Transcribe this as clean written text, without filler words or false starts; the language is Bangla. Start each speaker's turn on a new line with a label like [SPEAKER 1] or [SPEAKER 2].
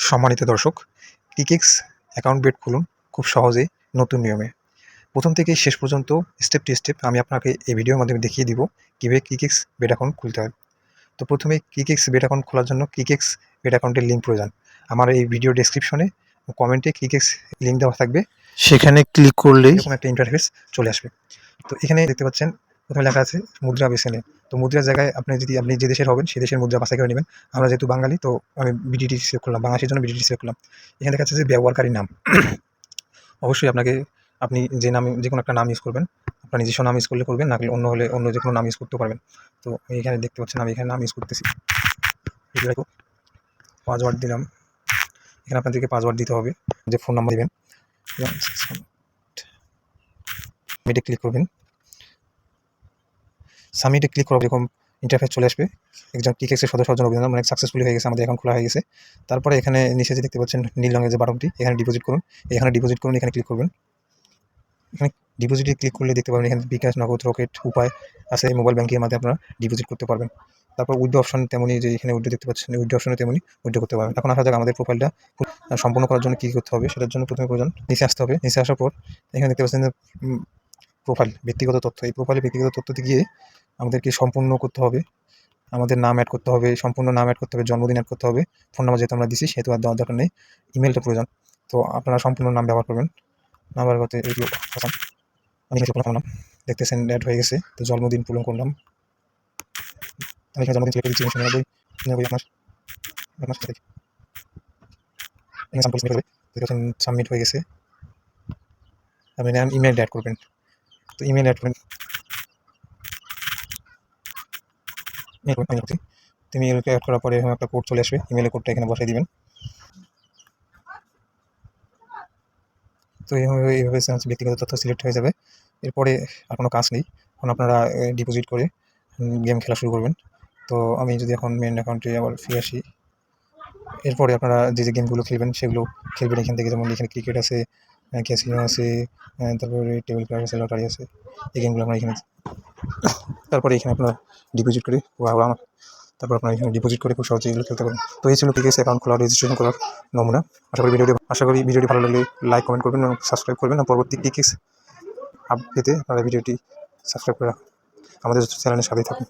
[SPEAKER 1] সম্মানিত দর্শক, ক্রিকেক্স অ্যাকাউন্ট বেট খুলুন খুব সহজেই নতুন নিয়মে। প্রথম থেকে শেষ পর্যন্ত স্টেপ টু স্টেপ আমি আপনাকে এই ভিডিওর মাধ্যমে দেখিয়ে দিব কীভাবে ক্রিকেক্স বেট অ্যাকাউন্ট খুলতে হয়। তো প্রথমে ক্রিকেক্স বেট অ্যাকাউন্ট খোলার জন্য ক্রিকেক্স বেট অ্যাকাউন্টের লিঙ্ক প্রয়োজন। আমার এই ভিডিও ডেসক্রিপশনে কমেন্টে ক্রিকেক্স লিঙ্ক দেওয়া থাকবে, সেখানে ক্লিক করলেই এরকম একটা ইন্টারফেস চলে আসবে। তো এখানে দেখতে পাচ্ছেন প্রথমে লেখা আছে মুদ্রা বেছে নিন। তো মুদ্রার জায়গায় আপনি যে দেশের হবেন সেই দেশের মুদ্রা বাছাই করে নেবেন। আমরা যেহেতু বাঙালি, তো আমি বিডিটি সিলেক্ট করলাম, বাংলাদেশের জন্য বিডিটি সিলেক্ট করলাম। এখানে দেখা যাচ্ছে যে ব্যবহারকারীর নাম। অবশ্যই আপনি যে কোনো একটা নাম ইউজ করবেন। আপনার নিজস্ব নাম ইউজ করলে করবেন, না হলে অন্য যে কোনো নাম ইউজ করতে পারবেন। তো এখানে দেখতে পাচ্ছেন আমি এখানে নাম ইউজ করতেছি। পাসওয়ার্ড দিলাম। এখানে আপনাদেরকে পাসওয়ার্ড দিতে হবে, যে ফোন নাম্বার দেবেন। সাবমিটে ক্লিক করবেন। সাবমিটে ক্লিক করার এরকম ইন্টারফেস চলে আসবে। একজন ক্রিকেক্সের সদস্য অর্জন অভিনন্দন, মানে সাকসেসফুলি হয়ে গেছে, আমাদের অ্যাকাউন্ট খোলা হয়ে গেছে। তারপরে এখানে নিচে যে দেখতে পাচ্ছেন নীল রঙের যে বাটনটি, এখানে ডিপোজিট করুন। এখানে ক্লিক করবেন। এখানে ডিপোজিটে ক্লিক করলে দেখতে পাবেন এখানে বিকাশ, নগদ, রকেট উপায় আছে। মোবাইল ব্যাংকিংয়ের মাধ্যমে আপনারা ডিপোজিট করতে পারবেন। তারপর উইথড্র অপশন তেমনই, যে এখানে উইথড্র দেখতে পাচ্ছেন, উইথড্র অপশনে তেমনই উইথড্র করতে পারবেন। এখন আসা যাক আমাদের প্রোফাইলটা সম্পূর্ণ করার জন্য কী করতে হবে। সেটার জন্য প্রথমে প্রয়োজন নিচে আসতে হবে। নিচে আসার পর এখানে দেখতে পাচ্ছেন যে প্রোফাইল, ব্যক্তিগত তথ্য। এই প্রোফাইলে ব্যক্তিগত তথ্যতে গিয়ে আমাদেরকে সম্পূর্ণ করতে হবে। আমাদের নাম অ্যাড করতে হবে, সম্পূর্ণ নাম অ্যাড করতে হবে, জন্মদিন অ্যাড করতে হবে। ফোন নাম্বার যেহেতু আমরা দিচ্ছি সেহেতু আর দেওয়ার দরকার নেই। ইমেলটা প্রয়োজন। তো আপনারা সম্পূর্ণ নাম ব্যবহার করবেন। নাম ব্যবহার করতে এইগুলো হাসান, আমি এখানে নাম দেখতেছেন অ্যাড হয়ে গেছে। তো জন্মদিন পূরণ করলাম। আমি এখানে জন্মদিন সিলেক্ট দিচ্ছি 99 আপনার সাথে দেখেন সাবমিট হয়ে গেছে। আপনি ইমেল অ্যাড করবেন। তো ইমেল অ্যাড করবেন। ইমেলকে অ্যাড করার পরে এরকম একটা কোড চলে আসবে। ইমেলের কোডটা এখানে বসাই দিবেন। তো এইভাবে ব্যক্তিগত তথ্য সিলেক্ট হয়ে যাবে। এরপরে আর কোনো কাজ নেই। এখন আপনারা ডিপোজিট করে গেম খেলা শুরু করবেন। তো আমি যদি এখন মেন অ্যাকাউন্টে আবার ফিরে আসি, এরপরে আপনারা যে গেমগুলো খেলবেন সেগুলো খেলবেন এখান থেকে। যেমন এখানে ক্রিকেট আছে, ক্যাসিনো আছে, তারপরে টেবিল ক্লাব আছে, লটারি আছে। এই গেমগুলো আমরা এখানে তারপরে এখানে আপনারা ডিপোজিট করে তারপর আপনারা এখানে ডিপোজিট করে খুব সহজেই এগুলো খেলতে পারেন। তো এই ছিল ক্রিকেক্স অ্যাকাউন্ট খোলা, রেজিস্ট্রেশন করার নমুনা। আশা করি ভিডিওটি ভালো লাগলে লাইক কমেন্ট করবেন এবং সাবস্ক্রাইব করবেন। আর পরবর্তী ক্রিকেক্স আপডেট পেতে আপনারা ভিডিওটি সাবস্ক্রাইব করে আমাদের চ্যানেলের সাথেই থাকুন।